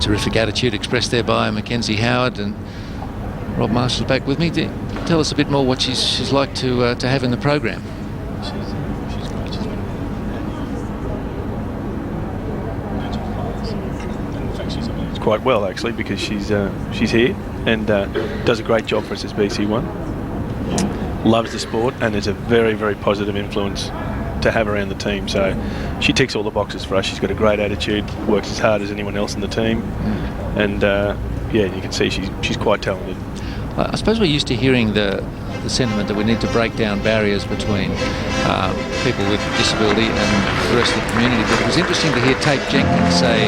Terrific attitude expressed there by Mackenzie Howard, and Rob Marshall's back with me. Tell us a bit more what she's like to have in the program. She's great. And in fact, she's managed quite well actually, because she's here and does a great job for us as BC1. Loves the sport and is a very, very positive influence to have around the team. So she ticks all the boxes for us. She's got a great attitude, works as hard as anyone else in the team, and yeah, you can see she's quite talented. I suppose we're used to hearing the sentiment that we need to break down barriers between people with disability and the rest of the community, but it was interesting to hear Tate Jenkins say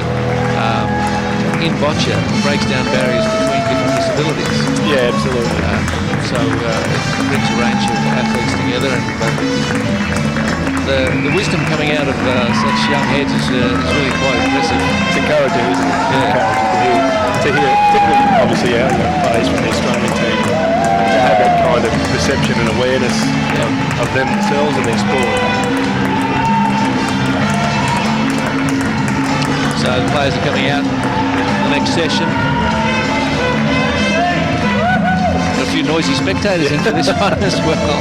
in Boccia breaks down barriers between different disabilities. Yeah, absolutely. So it brings a range of athletes together, and the wisdom coming out of such young heads is really quite impressive. It's encouraging, isn't it? Yeah. Encouraging to hear, particularly obviously our young players from the Australian team, to have that kind of perception and awareness of themselves and their sport. So the players are coming out the next session. A few noisy spectators into this one as well.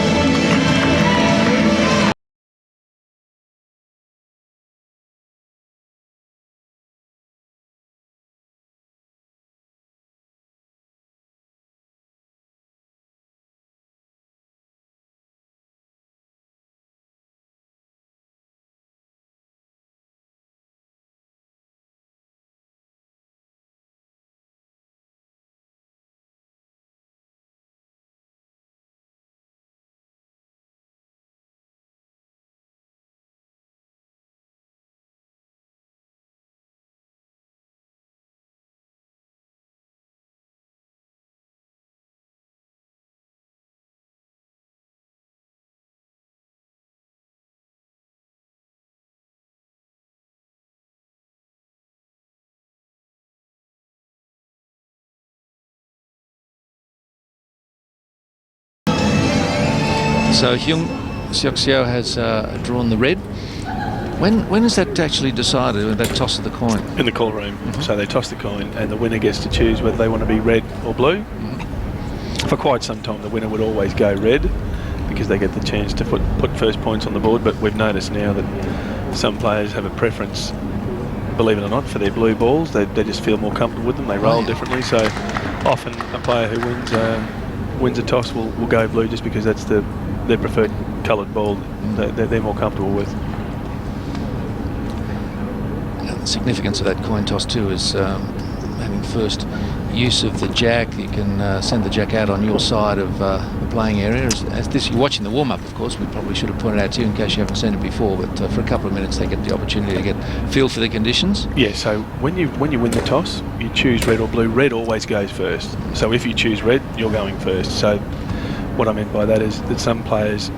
So Leung Xiao has drawn the red. When is that actually decided, when that toss of the coin? In the call room. So they toss the coin and the winner gets to choose whether they want to be red or blue. For quite some time the winner would always go red, because they get the chance to put first points on the board, but we've noticed now that some players have a preference, believe it or not, for their blue balls. They just feel more comfortable with them. They roll differently, so often a player who wins a toss will go blue, just because that's their preferred coloured ball that they're more comfortable with. The significance of that coin toss too is having first use of the jack. You can send the jack out on your side of the playing area. As this, you're watching the warm-up, of course. We probably should have pointed out to you in case you haven't seen it before, but for a couple of minutes they get the opportunity to get feel for the conditions. Yeah, so when you win the toss, you choose red or blue. Red always goes first. So if you choose red, you're going first. So what I meant by that is that some players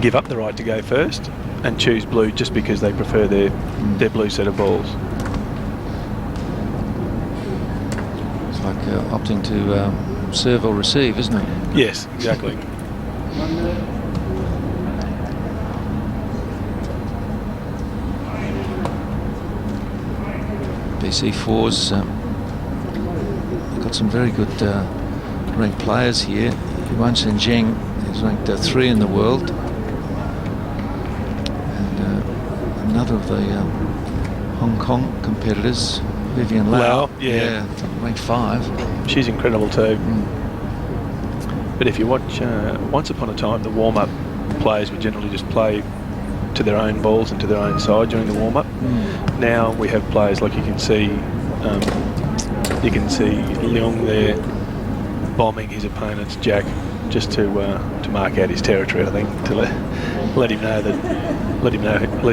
give up the right to go first and choose blue just because they prefer their blue set of balls. It's like opting to serve or receive, isn't it? Yes, exactly. BC4's got some very good ranked players here. Yuan Zheng is ranked 3 in the world. Another of the Hong Kong competitors, Vivian Lau, yeah, ranked 5. She's incredible too. But if you watch, once upon a time, the warm-up players would generally just play to their own balls and to their own side during the warm-up. Now we have players like you can see Leung there bombing his opponent's jack just to mark out his territory. I think to let him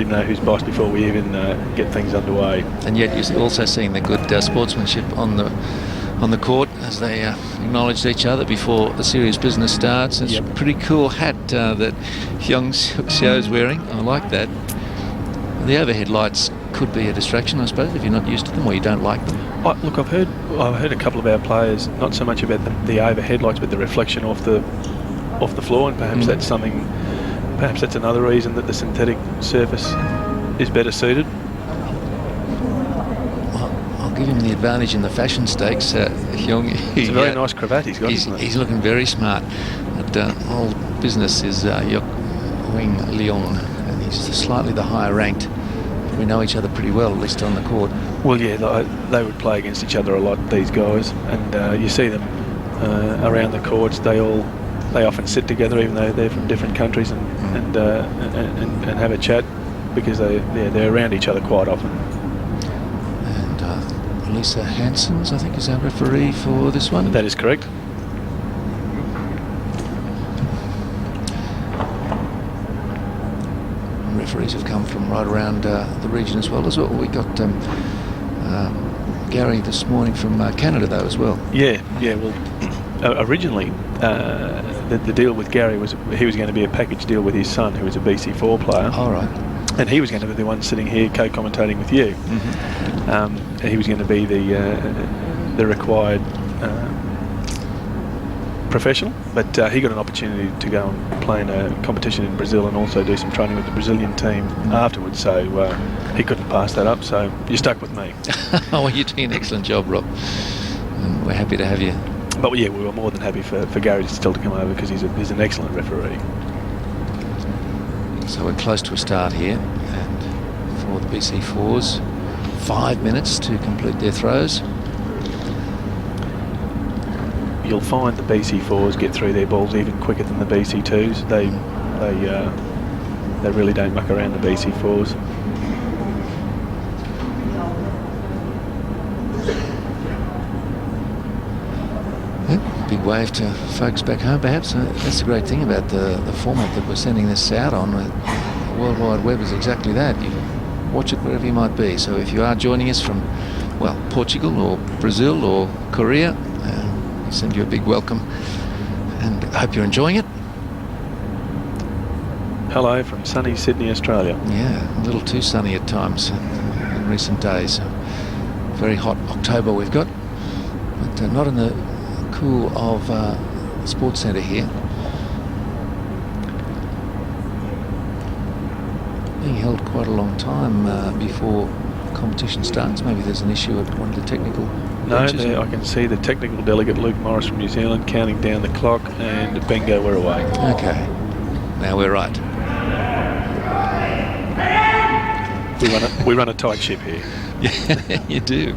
know who's boss before we even get things underway. And yet you're also seeing the good sportsmanship on the court as they acknowledge each other before the serious business starts. It's a pretty cool hat that Leung Xiao's wearing. I like that. The overhead lights could be a distraction, I suppose, if you're not used to them or you don't like them. Look, I've heard a couple of our players, not so much about the overhead lights, but the reflection off the floor, and perhaps that's something. Perhaps that's another reason that the synthetic surface is better suited. I'll give him advantage in the fashion stakes. Leung, It's a very nice cravat he's got, isn't it? He's looking very smart. But all business is Leung, and he's slightly the higher ranked. We know each other pretty well, at least on the court. Well, yeah, they would play against each other a lot, these guys, and you see them around the courts. They often sit together, even though they're from different countries, and have a chat because they're around each other quite often. And Lisa Hansons, I think, is our referee for this one. That is correct. Referees have come from right around the region as well. We got Gary this morning from Canada though as well. Yeah. Well, originally the deal with Gary was he was going to be a package deal with his son, who was a BC4 player. All right. And he was going to be the one sitting here co-commentating with you. Mm-hmm. He was going to be the required professional, but he got an opportunity to go and play in a competition in Brazil and also do some training with the Brazilian team afterwards, so he couldn't pass that up, so you're stuck with me. Oh, well, you're doing an excellent job, Rob. And we're happy to have you. But yeah, we were more than happy for Gary still to come over because he's an excellent referee. So we're close to a start here, and for the BC4s, 5 minutes to complete their throws. You'll find the BC4s get through their balls even quicker than the BC2s. They really don't muck around the BC4s. Yep, big wave to folks back home, perhaps. That's the great thing about the format that we're sending this out on. The World Wide Web is exactly that. You watch it wherever you might be. So if you are joining us from, well, Portugal or Brazil or Korea, send you a big welcome and hope you're enjoying it. Hello from sunny Sydney, Australia. Yeah, a little too sunny at times in recent days. Very hot October we've got, but not in the cool of the Sports Centre here. Being held quite a long time before competition starts. Maybe there's an issue at one of the technical. No, I can see the technical delegate Luke Morris from New Zealand counting down the clock, and bingo, we're away. Okay, now we're right. We run a tight ship here. Yeah, you do.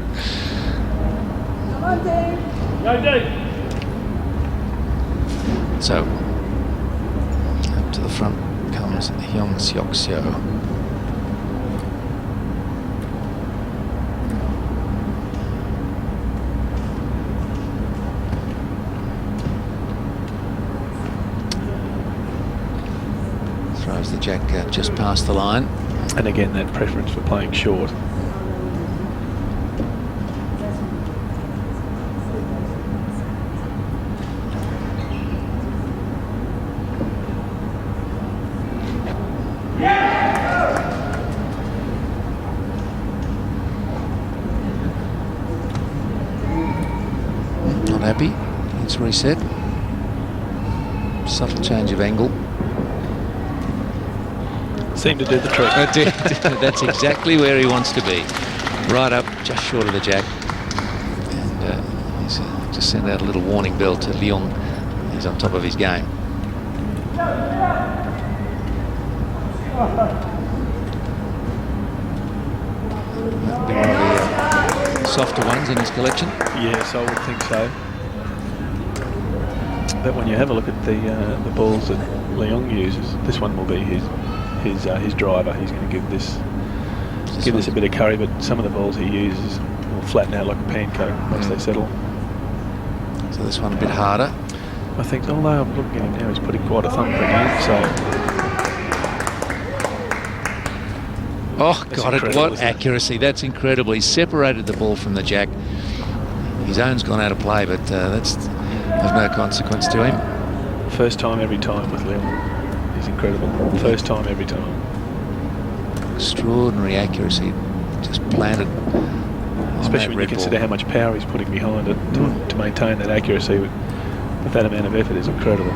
So up to the front comes Leung Seok-seo. Throws the jack just past the line. And again, that preference for playing short. Not happy. It's reset. Subtle change of angle. Seemed to do the trick. That's exactly where he wants to be. Right up, just short of the jack. And he's just sent out a little warning bell to Leung. He's on top of his game. That'll be one of the softer ones in his collection. Yes, I would think so. But when you have a look at the balls that Leung uses, this one will be his driver. He's going to give this a bit of curry, but some of the balls he uses will flatten out like a pancake once they settle. So this one a bit harder. I think, although I'm looking at him now, he's putting quite a thumping in. So. Oh, got it. What accuracy. That's incredible. He's separated the ball from the jack. His own's gone out of play, but that's of no consequence to him. First time every time with Leung. He's incredible. First time every time. Extraordinary accuracy. Just planted. Especially when you consider how much power he's putting behind it to maintain that accuracy with that amount of effort is incredible.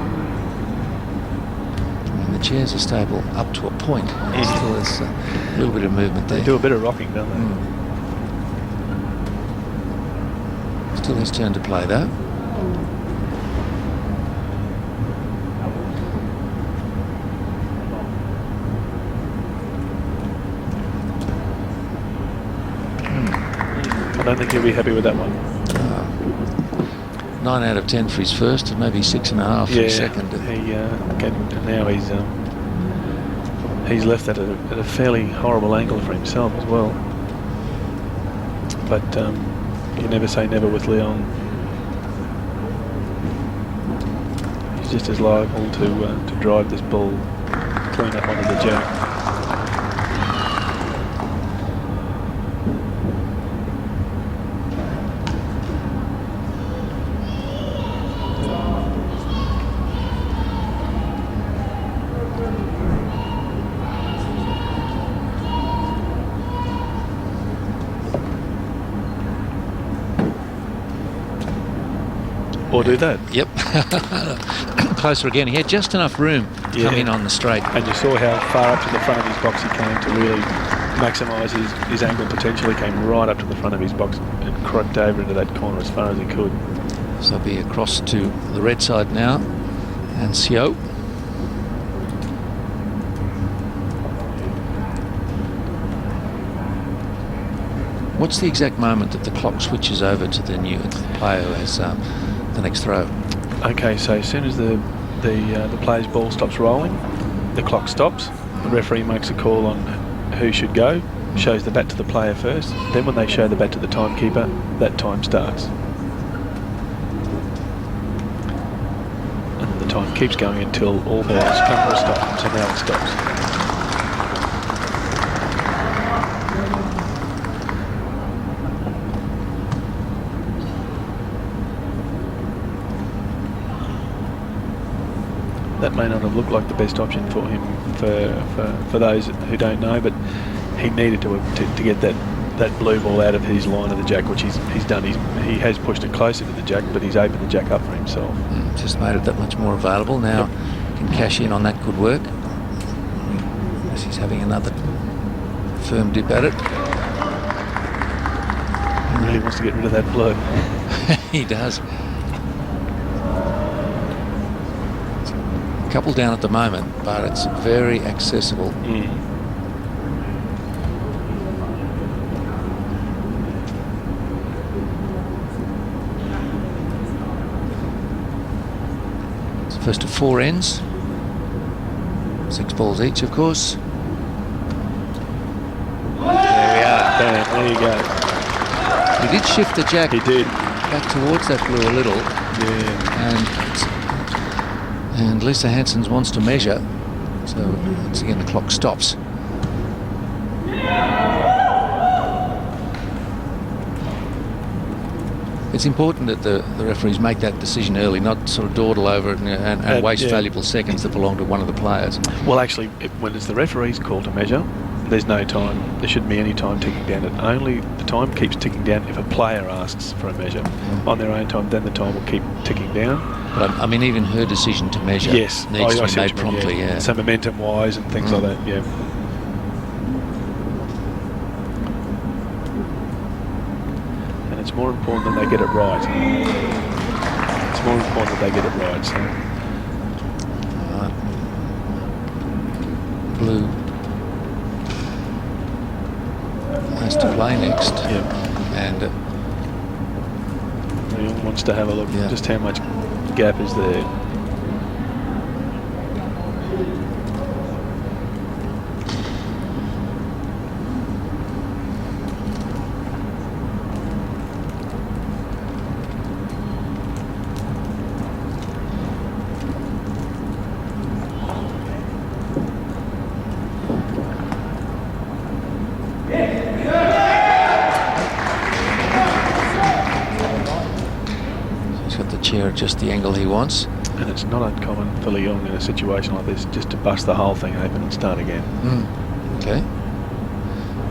The chairs are stable up to a point. Still there's a little bit of movement there. They do a bit of rocking, don't they? Still his turn to play though. I don't think he'll be happy with that one. 9 out of 10 for his first, and maybe 6.5 for his second. And now he's left at a fairly horrible angle for himself as well. But you never say never with Leung. He's just as liable to drive this ball clean up onto the jack. Or do that. Yep. Closer again. He had just enough room to come in on the straight. And you saw how far up to the front of his box he came to really maximise his angle potential. He came right up to the front of his box and cropped over into that corner as far as he could. So he'll be across to the red side now. And Seo. What's the exact moment that the clock switches over to the new player who has the next throw? Okay, so as soon as the player's ball stops rolling, the clock stops. The referee makes a call on who should go, shows the bat to the player first. Then when they show the bat to the timekeeper, that time starts. And the time keeps going until all balls come to a stop. So now it stops. That may not have looked like the best option for him, for those who don't know, but he needed to get that blue ball out of his line of the jack, which he's done. He has pushed it closer to the jack, but he's opened the jack up for himself. Just made it that much more available. Now can cash in on that good work. As he's having another firm dip at it. He really wants to get rid of that blue. He does. Couple down at the moment, but it's very accessible. It's the first of 4 ends. 6 balls each, of course. There we are. Bam, there you go. He did shift the jack. He did. Back towards that blue a little. Yeah. And Lisa Hansen wants to measure, so once again the clock stops. It's important that the referees make that decision early, not sort of dawdle over it and waste valuable seconds that belong to one of the players. Well, actually, when it's the referee's call to measure, there's no time. There shouldn't be any time ticking down. Only the time keeps ticking down if a player asks for a measure. On their own time, then the time will keep ticking down. But I mean, even her decision to measure needs to be made promptly. Yeah. So momentum-wise and things like that. Yeah. And it's more important that they get it right. It's more important that they get it right. So. Blue has to play next. And Leung wants to have a look just how much gap is there. Chair at just the angle he wants. And it's not uncommon for Leung in a situation like this just to bust the whole thing open and start again. Okay.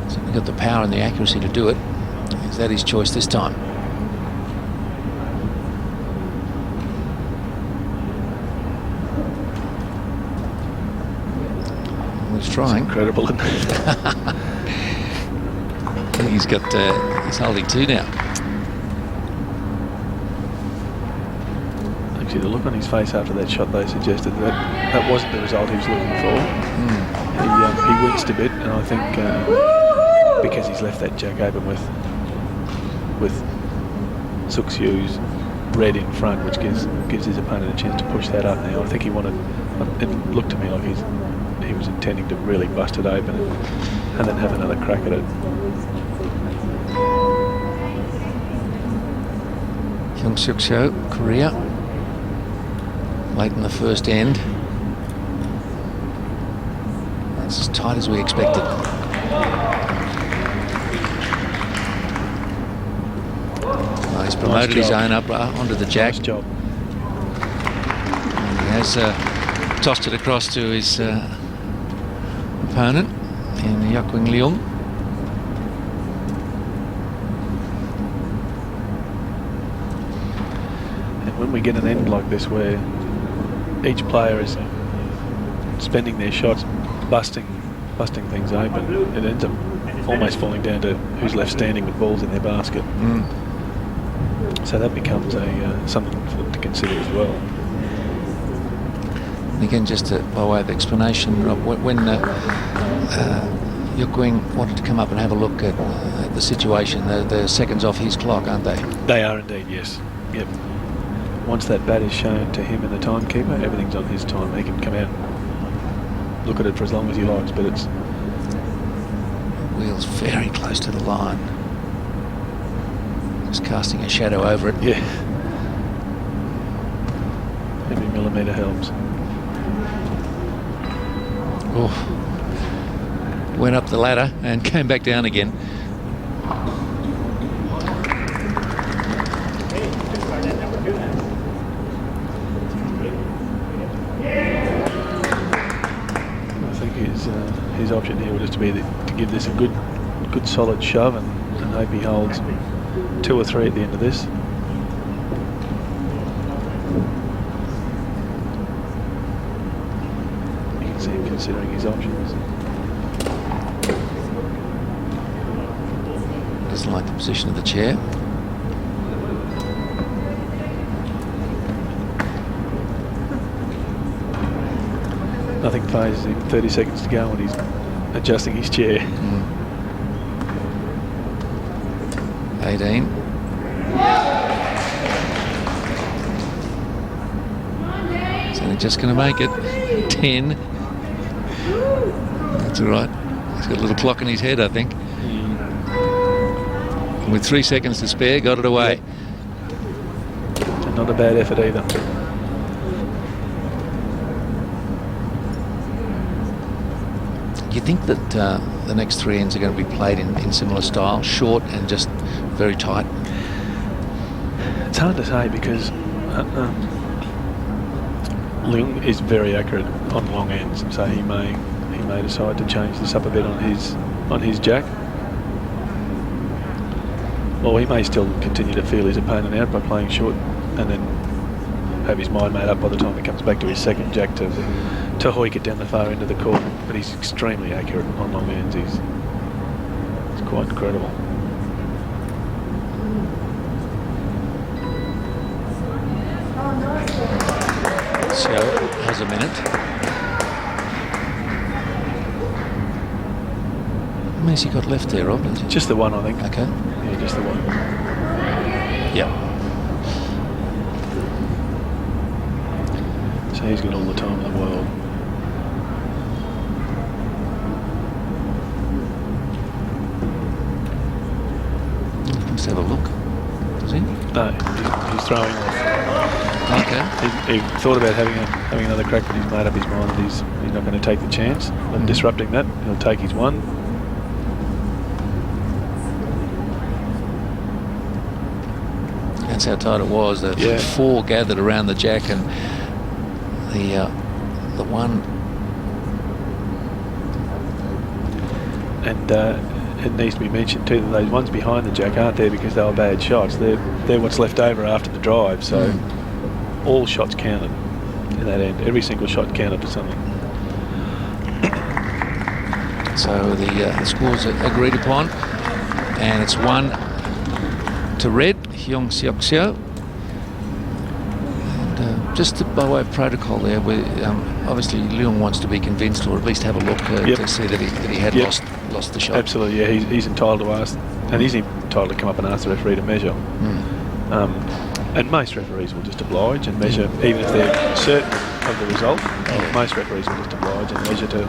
So we've got the power and the accuracy to do it. Is that his choice this time? He's trying. It's incredible, isn't it? I think he's holding 2 now. see the look on his face after that shot, though, suggested that that wasn't the result he was looking for. He winced a bit, and I think because he's left that jack open with Suxiu's red in front, which gives his opponent a chance to push that up now. I think he wanted, it looked to me like he was intending to really bust it open and then have another crack at it. Leung Suxiu, Korea, late in the first end. It's as tight as we expected. Well, he's promoted his own up onto the jack. Nice job. And he has tossed it across to his opponent in Leung. When we get an end like this where each player is spending their shots busting things open, it ends up almost falling down to who's left standing with balls in their basket. So that becomes something for them to consider as well. And again, just by way of explanation, Rob, when Leung wanted to come up and have a look at the situation, they're seconds off his clock, aren't they? They are indeed, yes. Yep. Once that bat is shown to him and the timekeeper, everything's on his time. He can come out and look at it for as long as he likes, but it's... Wheel's very close to the line. Just casting a shadow over it. Yeah. Every millimetre helps. Oh. Went up the ladder and came back down again. His option here would just be to give this a good solid shove and hope he holds 2 or 3 at the end of this. You can see him considering his options. Doesn't like the position of the chair. Nothing phases him. 30 seconds to go and he's adjusting his chair. 18. He's only just going to make it. 10. That's all right. He's got a little clock in his head, I think. And with 3 seconds to spare, got it away. And not a bad effort either. You think that the next 3 ends are going to be played in similar style, short and just very tight? It's hard to say because Leung is very accurate on long ends, so he may decide to change this up a bit on his jack. Or he may still continue to feel his opponent out by playing short and then have his mind made up by the time he comes back to his second jack to hoik it down the far end of the court. But he's extremely accurate on long ends. He's quite incredible. So has a minute. How many's he got left there, Rob? Just the one, I think. Okay. Yeah, just the one. Yep. So he's got all the time in the world. Let's have a look. Does he? No, he's throwing off. Okay. He thought about having another crack, but he's made up his mind that he's not going to take the chance of disrupting that. He'll take his one. That's how tight it was. The 4 gathered around the jack, and the one. And it needs to be mentioned too that those ones behind the jack aren't there because they were bad shots. They're what's left over after the drive. So all shots counted in that end. Every single shot counted for something. So the scores are agreed upon, and it's 1 to red, Leung Suxiu. And Just by way of protocol there, obviously Leung wants to be convinced, or at least have a look to see that he had lost the shot. Absolutely, yeah. He's entitled to ask, and he's entitled to come up and ask the referee to measure. And most referees will just oblige and measure, even if they're certain of the result. Most referees will just oblige and measure to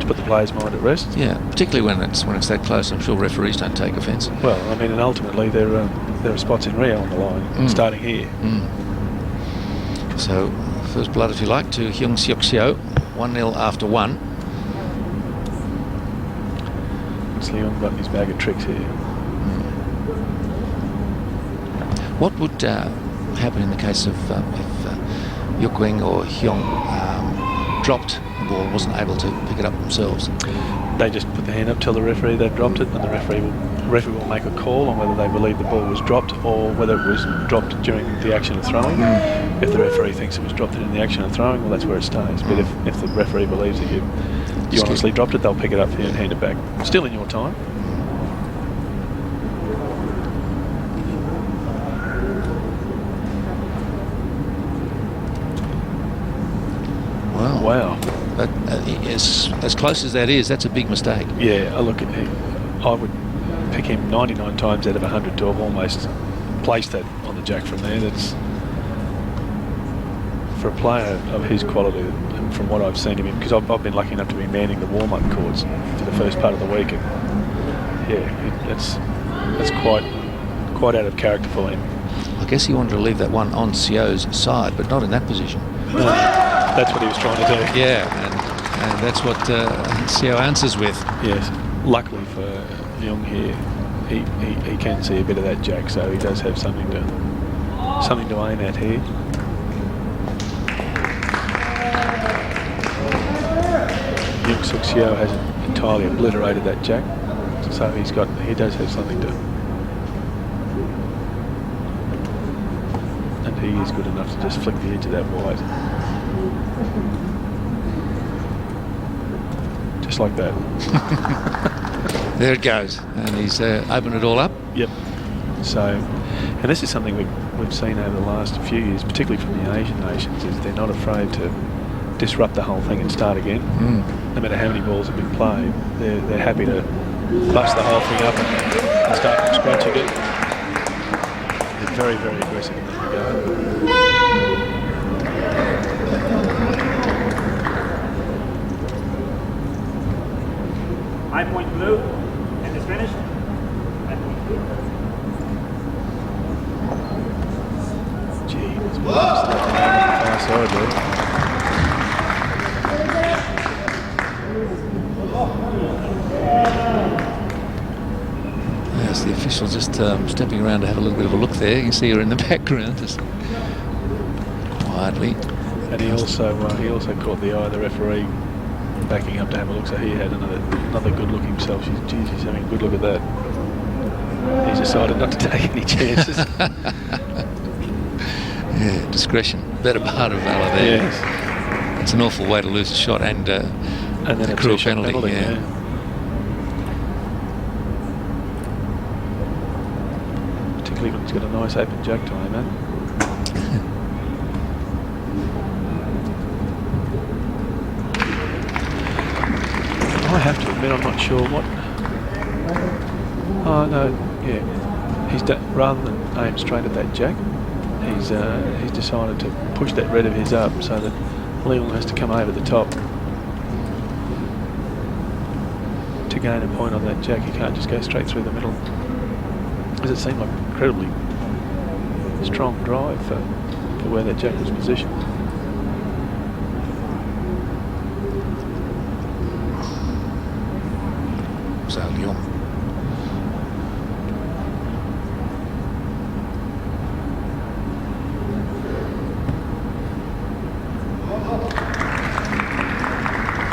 put the player's mind at rest. Yeah, particularly when it's that close. I'm sure referees don't take offence. Well, I mean, and ultimately there are spots in Rio on the line, starting here. So, first blood, if you like, to Leung Xiao, 1-0 after 1. It's Leung got in his bag of tricks here. What would happen in the case of if Yukwing or Hyung dropped the ball, wasn't able to pick it up themselves? They just put their hand up, tell the referee they've dropped it, and the referee will make a call on whether they believe the ball was dropped or whether it was dropped during the action of throwing. If the referee thinks it was dropped in the action of throwing, well, that's where it stays. But if the referee believes that you honestly dropped it, they'll pick it up for you and hand it back. Still in your time. Wow. But as close as that is, that's a big mistake. Yeah, I would pick him 99 times out of 100 to have almost placed that on the jack from there. That's, for a player of his quality, and from what I've seen of him, because I've been lucky enough to be manning the warm-up courts for the first part of the week, and that's quite out of character for him. I guess he wanted to leave that one on Xiao's side, but not in that position. That's what he was trying to do. Yeah, and that's what Xiao answers with. Yes. Luckily for Leung here, he can see a bit of that jack, so he does have something to aim at here. Leung Xiao hasn't entirely obliterated that jack, so he does have something to. And he is good enough to just flick the edge of that wide. Just like that. There it goes, and he's opened it all up. Yep. So, and this is something we've seen over the last few years, particularly from the Asian nations, is they're not afraid to disrupt the whole thing and start again. No matter how many balls have been played, they're happy to bust the whole thing up and start from scratch again. They're very, very aggressive in that regard. 5 point blue, and it's finished. 5 point blue. Gee, there's one left on the far side there. Yes, the official just stepping around to have a little bit of a look there. You can see her in the background, just quietly. And he also caught the eye of the referee backing up to have a look, so he had another good look himself. He's having a good look at that. He's decided not to take any chances. Yeah, discretion, better part of valour there. Yes. It's an awful way to lose a shot and then a cruel penalty. Yeah. Particularly when he's got a nice open jack to aim at. I have to admit, I'm not sure what. Oh no, yeah. He's rather than aim straight at that jack, he's decided to push that red of his up so that Leung has to come over the top to gain a point on that jack. He can't just go straight through the middle, because it seemed like an incredibly strong drive for where that jack was positioned. So Leung.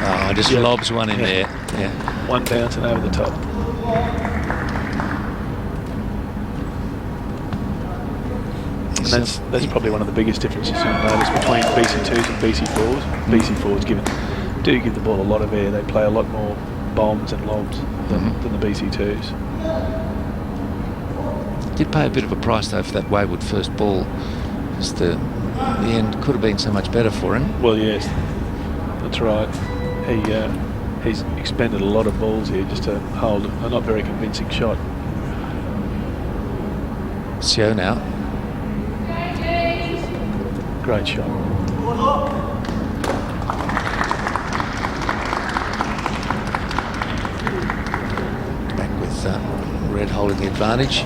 Oh, just lobs one in there. Yeah. One bouncing over the top. And that's probably one of the biggest differences you'll notice between BC2s and BC4s. BC4s do give the ball a lot of air. They play a lot more bombs and lobs than the BC2s. Did pay a bit of a price though for that wayward first ball. Just the the end could have been so much better for him. Well, yes, that's right. He's expended a lot of balls here just to hold a not very convincing shot. Sio now. Great shot. Back with Red holding the advantage.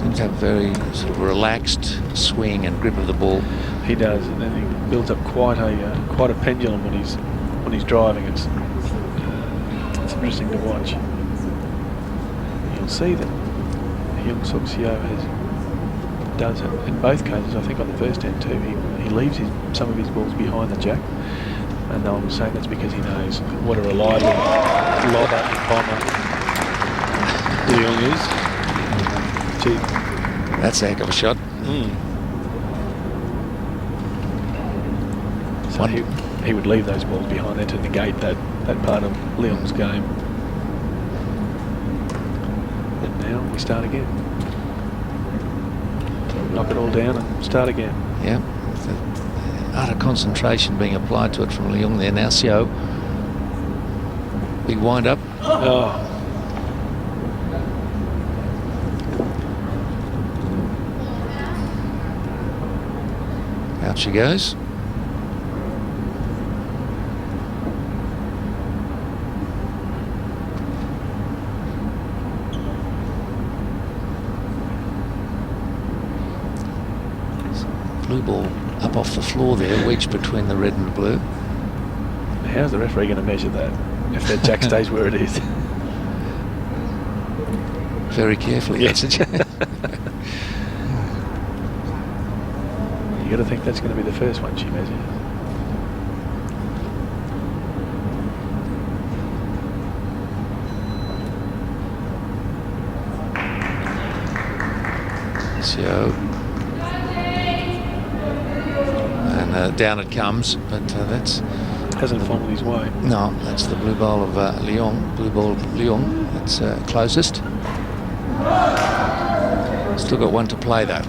Seems to have a very sort of relaxed swing and grip of the ball. He does, and then he builds up quite a pendulum when he's driving. It's interesting to watch. You'll see that Leung does it in both cases. I think on the first end too, he leaves some of his balls behind the jack, and I'm saying that's because he knows what a reliable lobber and bomber Leung is. Gee. That's a heck of a shot. So he would leave those balls behind there to negate that part of Leung's game. And now we start again. Knock it all down and start again. Yeah. The art of concentration being applied to it from Leung there. Now Sio. Big wind up. Oh. Out she goes. Blue ball up off the floor there, wedged between the red and the blue. How's the referee going to measure that if that jack stays where it is? Very carefully. Yes. That's it. You got to think that's going to be the first one she measures. So, and down it comes, but that's Hasn't fallen his way. no, that's the blue ball of Leung. Blue ball of Leung. That's closest. Still got one to play though.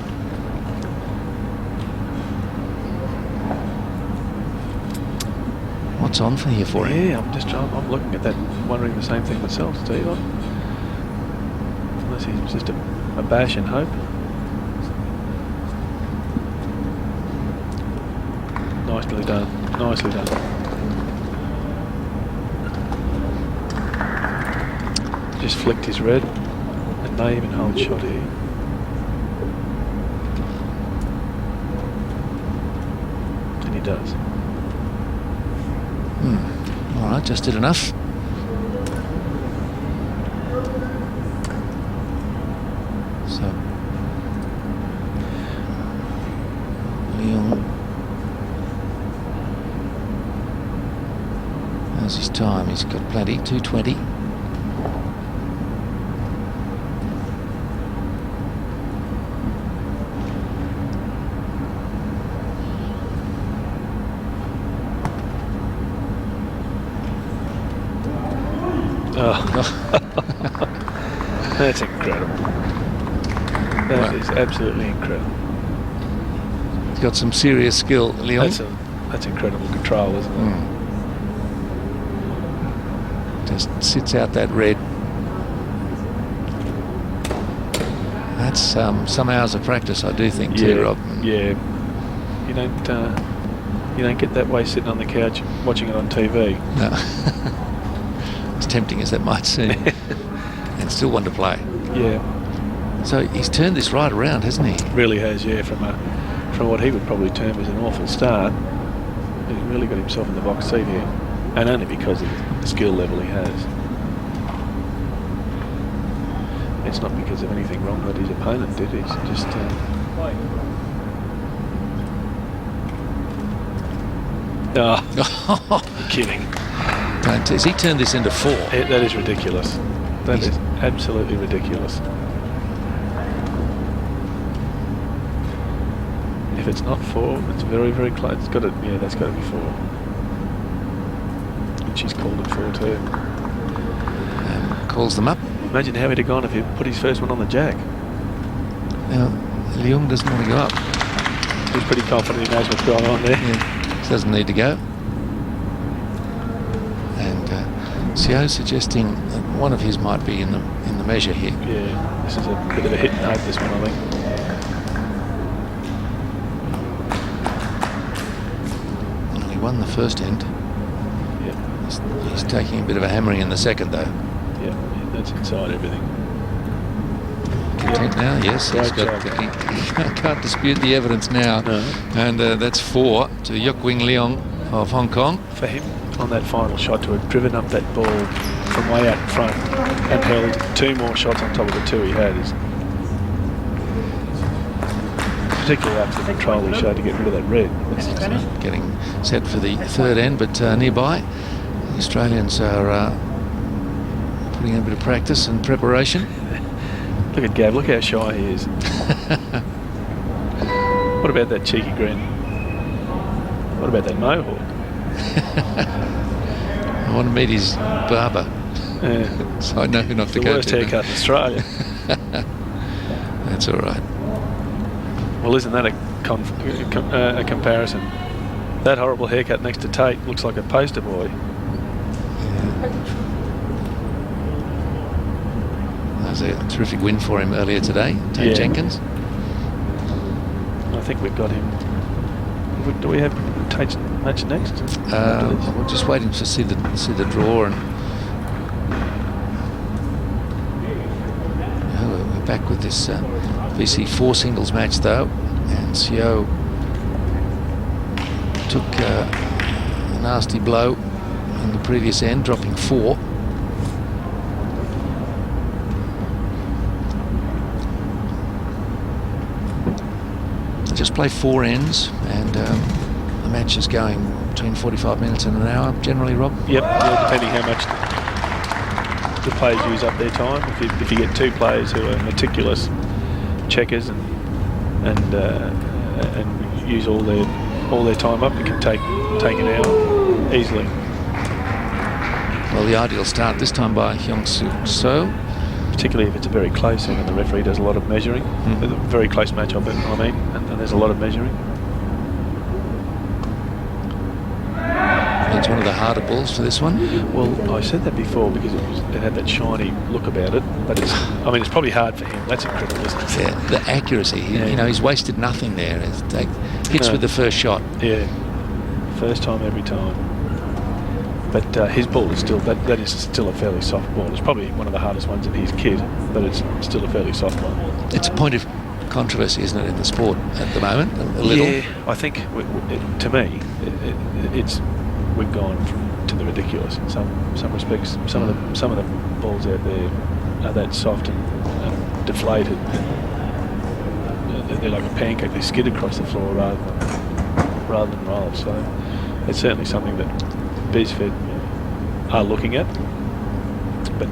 What's on for here for him? Yeah, I'm looking at that, wondering the same thing myself, Steve. Unless he's just a bash and hope. Nicely done. Nicely done. Just flicked his red and may even hold shot here. And he does. All right, just did enough. So, Leung. How's his time? He's got plenty, 2:20. Oh. That's incredible. That is absolutely incredible. He's got some serious skill, Leung. That's incredible control, isn't it? Just sits out that red. That's some hours of practice, I do think, too, Rob. Yeah. You don't get that way sitting on the couch watching it on TV. No. As tempting as that might seem. And still one to play. Yeah. So he's turned this right around, hasn't he? Really has, yeah, from what he would probably term as an awful start. He's really got himself in the box seat here. And only because of the skill level he has. It's not because of anything wrong that his opponent did. He's just... Oh, you're kidding. Don't tease. He turned this into 4. That is ridiculous. That is absolutely ridiculous. If it's not 4, it's very, very close. It's got to, yeah, that's got to be 4. And she's called it 4 too. Calls them up. Imagine how he'd have gone if he put his first one on the jack. Now, Leung doesn't want to go up. He's pretty confident he knows what's going on there. Yeah, doesn't need to go. And Sio's suggesting that one of his might be in the measure here. Yeah, this is a bit of a hit and hope, this one, I think. Well, he won the first end. Yeah. He's taking a bit of a hammering in the second, though. Yeah, that's inside everything. Content now, yes. He's got, he can't dispute the evidence now. No. And that's 4 to Yuk Wing Leung of Hong Kong. For him, on that final shot, to have driven up that ball from way out in front and held 2 more shots on top of the 2 he had is particularly after the control he showed to get rid of that red. Getting set for the third end, but nearby the Australians are putting in a bit of practice and preparation. Look at Gav, look how shy he is. What about that cheeky grin? What about that mohawk? I want to meet his barber. Yeah. So I know who not to The go worst to. haircut in Australia. That's all right. Well, isn't that a comparison? That horrible haircut next to Tate looks like a poster boy. That was a terrific win for him earlier today, Tate Jenkins. I think we've got him. Do we have Tate's match next? We're just waiting to see the draw, and we're back with this BC4 singles match though, and Sio took a nasty blow in the previous end, dropping 4. They just play 4 ends, and the match is going between 45 minutes and an hour generally, Rob. Yep, yeah, depending how much the players use up their time. If you get 2 players who are meticulous checkers and use all their time up, it can take an hour easily. Well, the ideal start this time by Hyung Suk So. Particularly if it's a very close and the referee does a lot of measuring. A very close match of it, I mean, and there's a lot of measuring. It's one of the harder balls for this one. Well, I said that before because it had that shiny look about it, but it's probably hard for him. That's incredible, isn't it? Yeah, the accuracy. You know, he's wasted nothing there. Hits with the first shot. Yeah, first time every time. But his ball is still that is still a fairly soft ball. It's probably one of the hardest ones in his kit, but it's still a fairly soft one. It's a point of controversy, isn't it, in the sport at the moment? A little. Yeah, I think to me, we've gone to the ridiculous in some respects. Some of the balls out there are that soft and deflated. They're like a pancake. They skid across the floor rather than roll. So it's certainly something that BC4 are looking at, but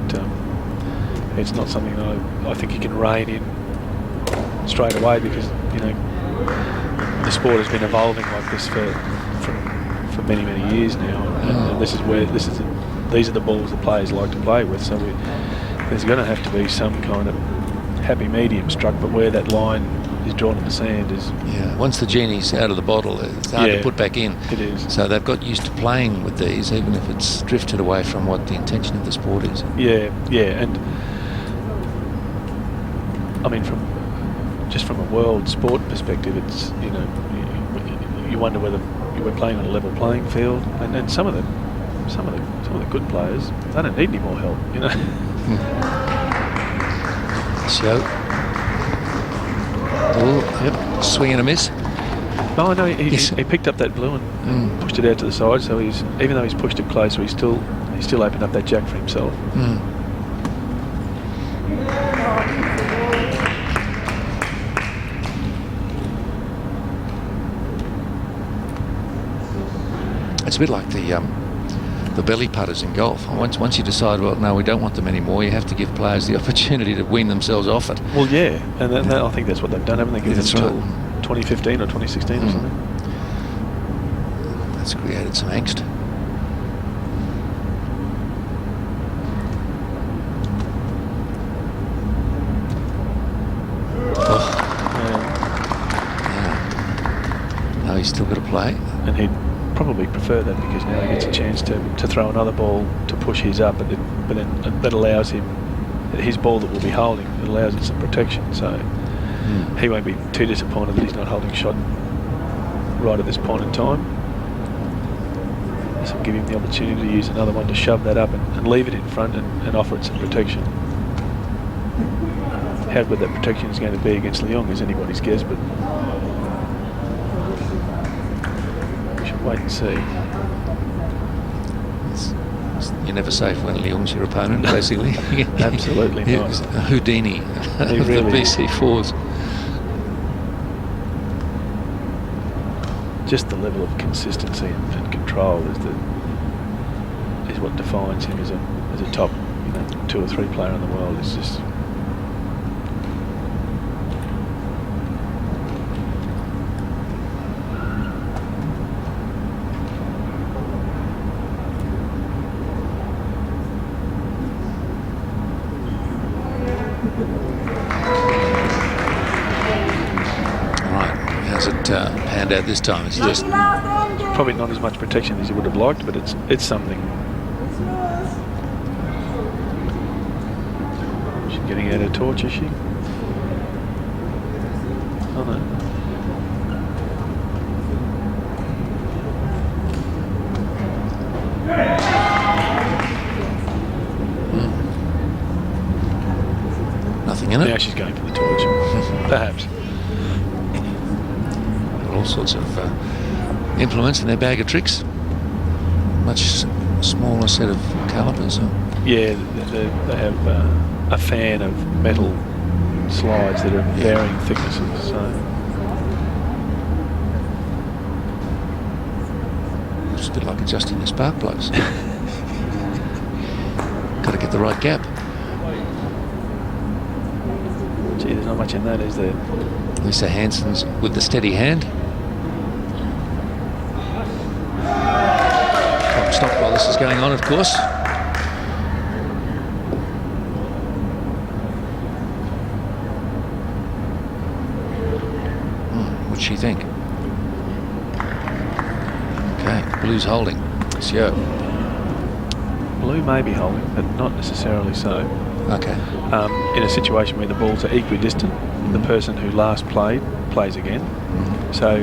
it's not something that I think you can rein in straight away, because the sport has been evolving like this for many years now, and these are the balls that players like to play with. So there's going to have to be some kind of happy medium struck, but where that line is drawn in the sand is... Yeah, once the genie's out of the bottle, it's hard to put back in. It is. So they've got used to playing with these, even if it's drifted away from what the intention of the sport is. Yeah, and I mean, from a world sport perspective, it's, you wonder whether we're playing on a level playing field, and some of the good players, they don't need any more help, So, swing and a miss. Oh no, he picked up that blue and pushed it out to the side. So even though he's pushed it closer, he's still opened up that jack for himself. It's a bit like the belly putters in golf. Once you decide, well, no, we don't want them anymore, you have to give players the opportunity to wean themselves off it. Well, yeah, and I think that's what they've done, haven't they? Given That's until right. 2015 or 2016 or something. That's created some angst. Oh, play. And he'd probably prefer that because now he gets a chance to throw another ball to push his up, but then that allows him, his ball that we'll be holding, it allows him some protection. So he won't be too disappointed that he's not holding shot right at this point in time. This will give him the opportunity to use another one to shove that up and leave it in front and offer it some protection. How good that protection is going to be against Leung is anybody's guess, but we should wait and see. You're never safe when Leung's your opponent, basically. Absolutely not. He's a Houdini of really the BC4s. Just the level of consistency and control is what defines him as a top 2 or 3 player in the world. It's just panned out this time. It's just probably not as much protection as he would have liked, but it's something. She's getting out her torch, is she? Oh no. Nothing in it. Now she's going for the torch. Perhaps. All sorts of implements in their bag of tricks. Much smaller set of calipers. Yeah, they have a fan of metal slides that are varying thicknesses. So it's a bit like adjusting your spark plugs. Got to get the right gap. Gee, there's not much in that, is there? Lisa Hansen's with the steady hand. Stop while this is going on, of course. What'd she think? Okay, Blue's holding. So Blue may be holding, but not necessarily so. okay. In a situation where the balls are equidistant, the person who last played plays again. So,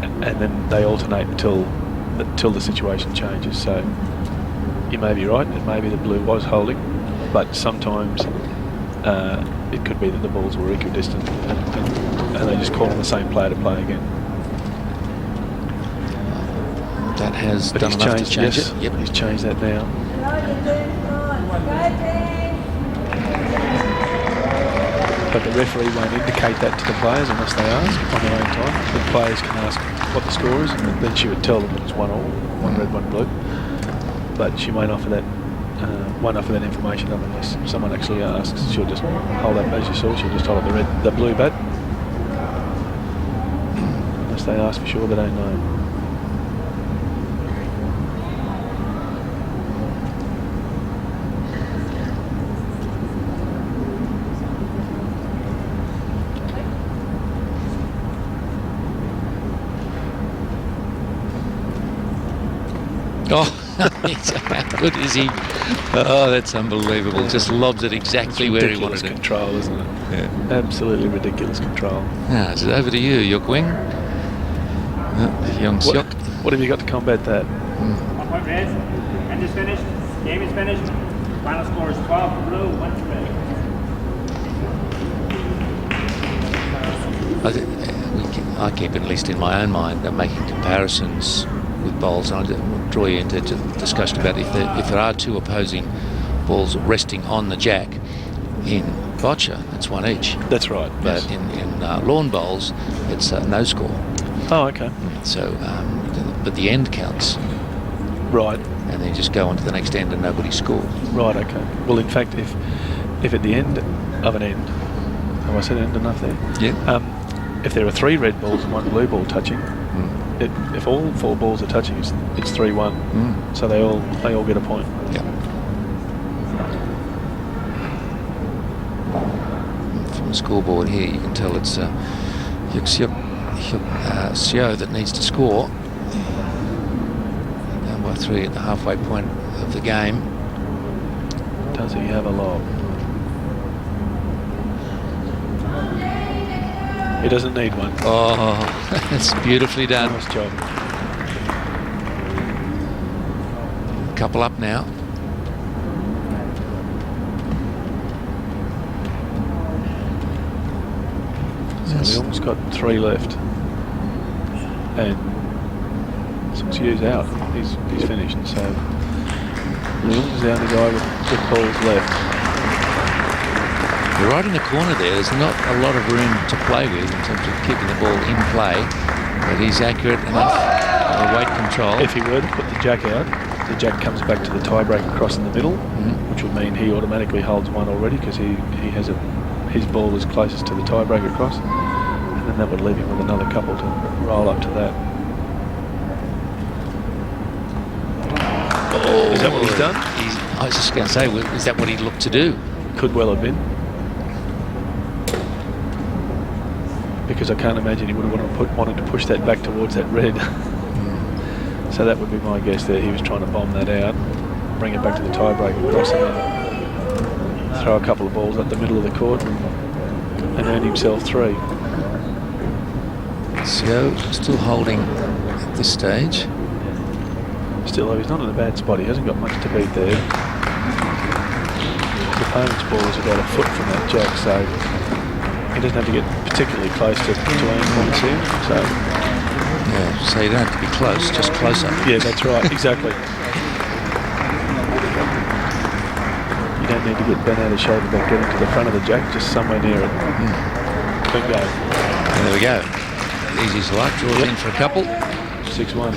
and then they alternate until the situation changes. So you may be right, it may be that Blue was holding, but sometimes it could be that the balls were equidistant and they just call on the same player to play again. That has But done he's enough changed, to change yes, it. Yep. He's changed that now. But the referee won't indicate that to the players unless they ask on their own time. The players can ask what the score is, and then she would tell them that it's 1-1, 1 red, 1 blue. But she won't offer that information unless someone actually asks. She'll just hold up, as you saw, she'll just hold up the blue bat. Unless they ask for sure, they don't know. Oh, how good is he? Oh, that's unbelievable. Just lobs it exactly where he wanted it. Control, isn't it? Yeah. Absolutely ridiculous control. Now, it's over to you, Yuk Wing. Young Siok. What have you got to combat that? 1 point red. End is finished. Game is finished. Final score is 12 for Blue, 1 for red. I keep, at least in my own mind, making comparisons with bowls, and I'll draw you into a discussion about if there are 2 opposing balls resting on the jack in Boccia, it's 1 each. That's right. But yes. in lawn bowls, it's no score. Oh, okay. So, but the end counts. Right. And then you just go on to the next end and nobody scores. Right. Okay. Well, in fact, if at the end of an end, have I said end enough there? Yeah. If there are 3 red balls and 1 blue ball touching. If all 4 balls are touching, it's 3-1. So they all get a point. Yeah. From the scoreboard here, you can tell it's Yuk Siok Seo that needs to score. Down by 3 at the halfway point of the game. Does he have a lob? He doesn't need one. Oh, that's beautifully done. Nice job. Couple up now. So Leung's got 3 left. And Suxio's out. He's finished. So Leung's the only guy with balls left. You're right in the corner there. There's not a lot of room to play with in terms of keeping the ball in play. But he's accurate enough for weight control. If he were to put the jack out, the jack comes back to the tiebreaker cross in the middle, which would mean he automatically holds one already because he has his ball is closest to the tiebreaker cross, and then that would leave him with another couple to roll up to that. Oh, is that what he's done? I was just going to say, is that what he looked to do? Could well have been. Because I can't imagine he would have wanted to push that back towards that red. So that would be my guess there. He was trying to bomb that out, bring it back to the tiebreaker cross, and then throw a couple of balls up the middle of the court and earn himself 3. So still holding at this stage. Still, though, he's not in a bad spot. He hasn't got much to beat there. His opponent's ball is about a foot from that jack, so he doesn't have to get particularly close to earn points here. So. Yeah, so you don't have to be close, just closer. Yeah, that's right, exactly. You don't need to get bent out of shape about getting to the front of the jack, just somewhere near it. Bingo. And there we go. Easy as light, draws in for a couple. 6-1.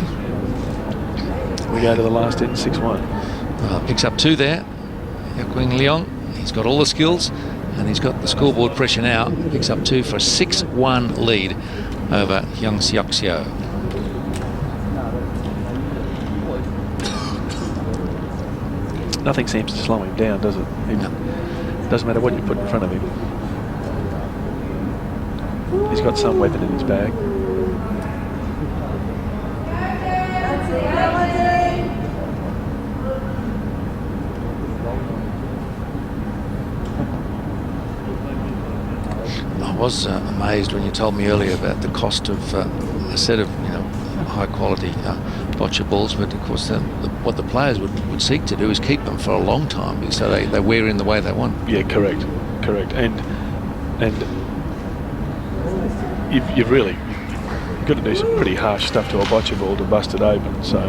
We go to the last end, 6-1. Picks up 2 there. Leung, he's got all the skills and he's got the scoreboard pressure now. Picks up 2 for a 6-1 lead over Leung Seok-seo. Nothing seems to slow him down, does it? No. Doesn't matter what you put in front of him. He's got some weapon in his bag. I was amazed when you told me earlier about the cost of a set of high quality Boccia balls, but of course what the players would seek to do is keep them for a long time, so they wear in the way they want. Yeah, correct, and you've really got to do some pretty harsh stuff to a Boccia ball to bust it open, so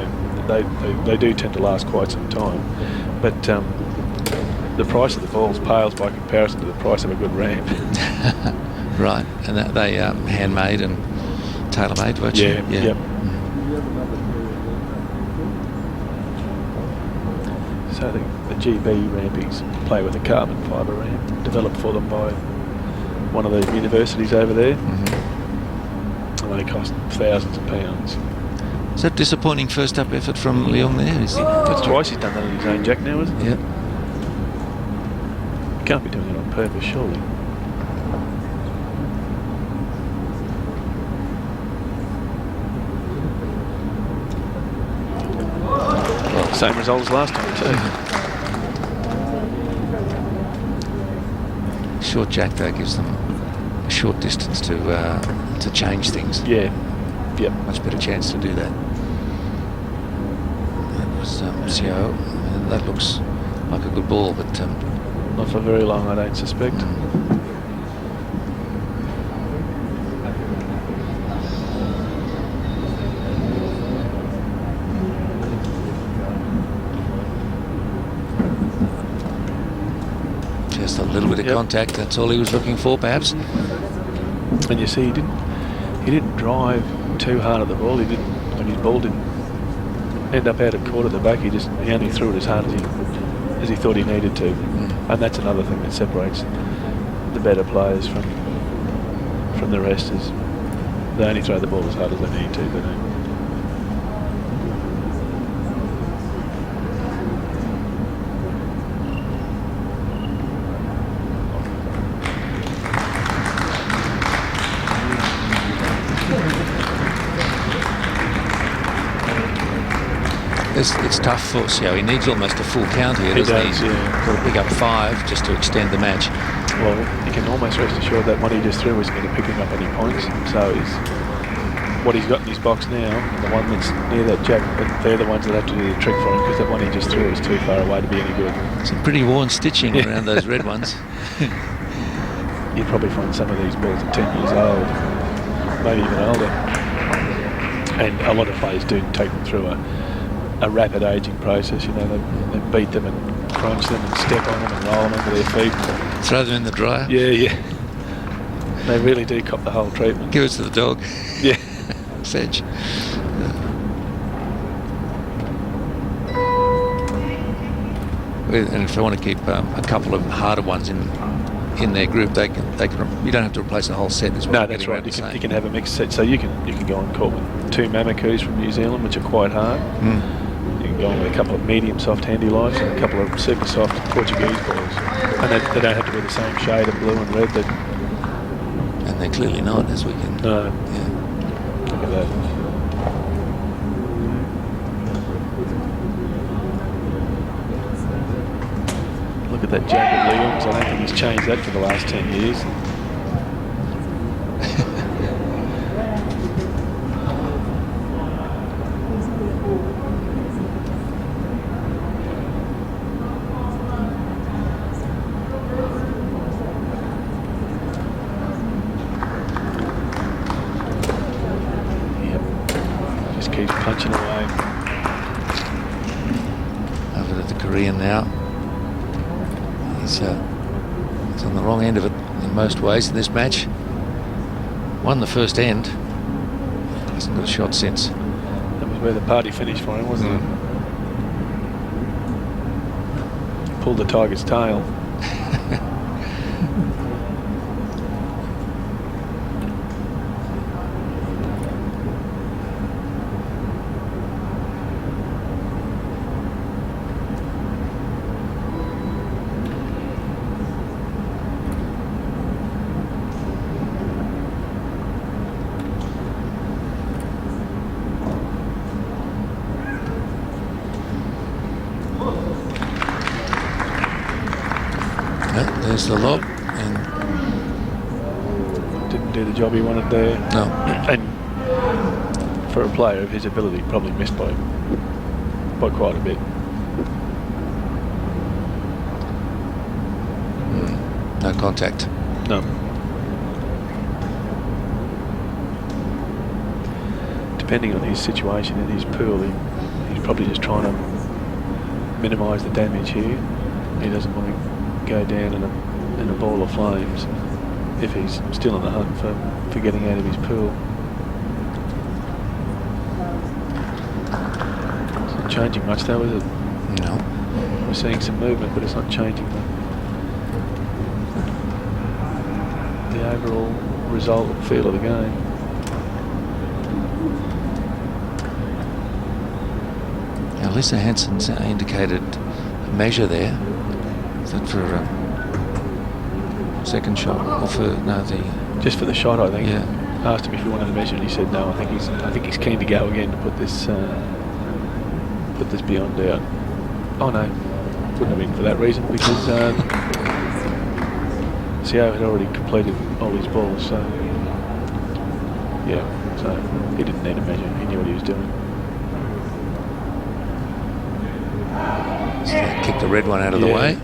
they do tend to last quite some time, but the price of the balls pales by comparison to the price of a good ramp. Right, and that they handmade and tailor-made virtually. Yeah. Yep. So the GB rampies play with a carbon fibre ramp developed for them by one of the universities over there, and they cost thousands of pounds. Is that disappointing first up effort from Leung there? That's twice he's done that in his own jack now, isn't it? Yep. He can't be doing it on purpose, surely. Well, same result as last time too. Short jack though gives them a short distance to change things. Yeah. Yep. Much better chance to do that. That was Seo. That looks like a good ball, but not for very long, I don't suspect. Just a little bit of contact. That's all he was looking for, perhaps. And you see, he didn't drive too hard at the ball. He didn't. When his ball didn't end up out of court at the back, he only threw it as hard as he thought he needed to. And that's another thing that separates the better players from the rest, is they only throw the ball as hard as they need to. They don't. it's tough for Xiao. He needs almost a full count here, doesn't he? Does, yeah. Got to pick up 5 just to extend the match. Well, you can almost rest assured that one he just threw isn't going to pick him up any points. So what he's got in his box now, and the one that's near that jack, but they're the ones that have to do the trick for him, because that one he just threw is too far away to be any good. Some pretty worn stitching around those red ones. You'd probably find some of these balls at 10 years old, maybe even older. And a lot of players do take them through a rapid aging process. You know, they beat them and crunch them and step on them and roll them under their feet. Throw them in the dryer. Yeah. They really do cop the whole treatment. Give it to the dog. Yeah. Sedge. And if they want to keep a couple of harder ones in their group, they can. You don't have to replace the whole set as well. No, that's right. You can have a mixed set, so you can go on court with 2 Mamakus from New Zealand, which are quite hard. You can go on with a couple of medium soft handy lights and a couple of super soft Portuguese balls, and they don't have to be the same shade of blue and red. And they're clearly not, as we can. No. Yeah. Look at that. Look at that jacket, Leung. I don't think he's changed that for the last 10 years. Yep. Just keeps punching away. Over to the Korean now. He's on the wrong end of it in most ways in this match. Won the first end. Hasn't got a shot since. That was where the party finished for him, wasn't it? Pulled the tiger's tail. There's the lob, and didn't do the job he wanted there. No. And for a player of his ability, probably missed by quite a bit. No contact. No. Depending on his situation in his pool, he's probably just trying to minimise the damage here. He doesn't want to go down in a ball of flames if he's still on the hunt for getting out of his pool. It's not changing much though, is it? No. We're seeing some movement, but it's not changing the overall result and feel of the game. Now Lisa Hansen's indicated a measure there. Is that for a second shot or for just for the shot, I think. Yeah. Asked him if he wanted to measure, and he said no. I think he's keen to go again to put this beyond doubt. Oh no, wouldn't have been for that reason, because Xiao had already completed all his balls, so yeah, so he didn't need a measure. He knew what he was doing. So kick the red one out of the way.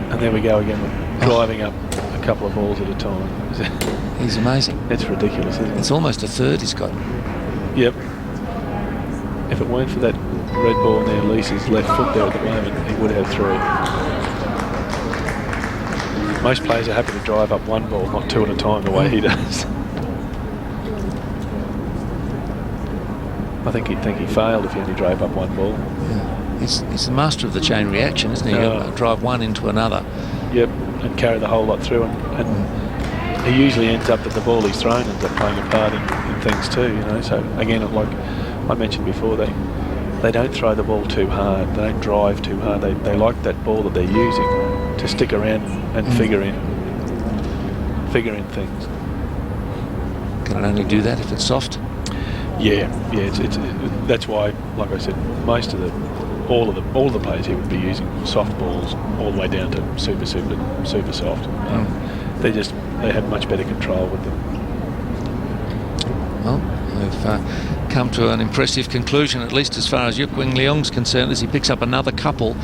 And there we go again, driving up a couple of balls at a time. He's amazing. It's ridiculous, isn't it? It's almost a third he's got. Yep. If it weren't for that red ball near Lisa's left foot there at the moment, he would have 3. Most players are happy to drive up one ball, not 2 at a time, the way he does. I think he'd think he failed if he only drove up one ball. Yeah. He's the master of the chain reaction, isn't he? Drive one into another. Yep, and carry the whole lot through, and he usually ends up that the ball he's thrown ends up playing a part in things too, you know. So again, like I mentioned before, they don't throw the ball too hard, they don't drive too hard, they like that ball that they're using to stick around and figure in things. Can it only do that if it's soft? Yeah. That's why, like I said, all of the players here would be using soft balls all the way down to super soft. They have much better control with them. Well, we've come to an impressive conclusion, at least as far as Leung's concerned, as he picks up another couple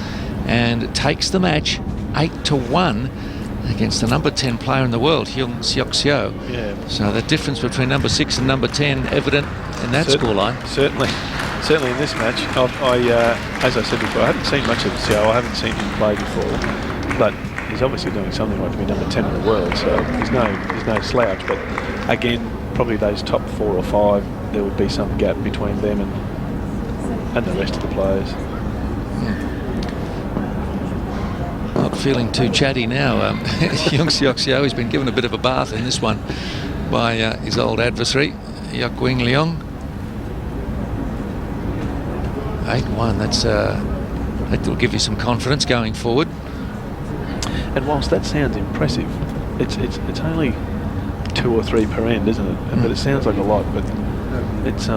and takes the match 8-1 against the number 10 player in the world, Leung. Yeah. So the difference between number 6 and number 10 evident in that scoreline. Certainly in this match. As I said before, I haven't seen much of Xiao. I haven't seen him play before, but he's obviously doing something like to be number 10 in the world. So there's no slouch. But again, probably those top 4 or 5, there would be some gap between them and the rest of the players. Not feeling too chatty now. Leung has been given a bit of a bath in this one by his old adversary, Leung. 8-1. That will give you some confidence going forward. And whilst that sounds impressive, it's only 2 or 3 per end, isn't it? But it sounds like a lot. But it's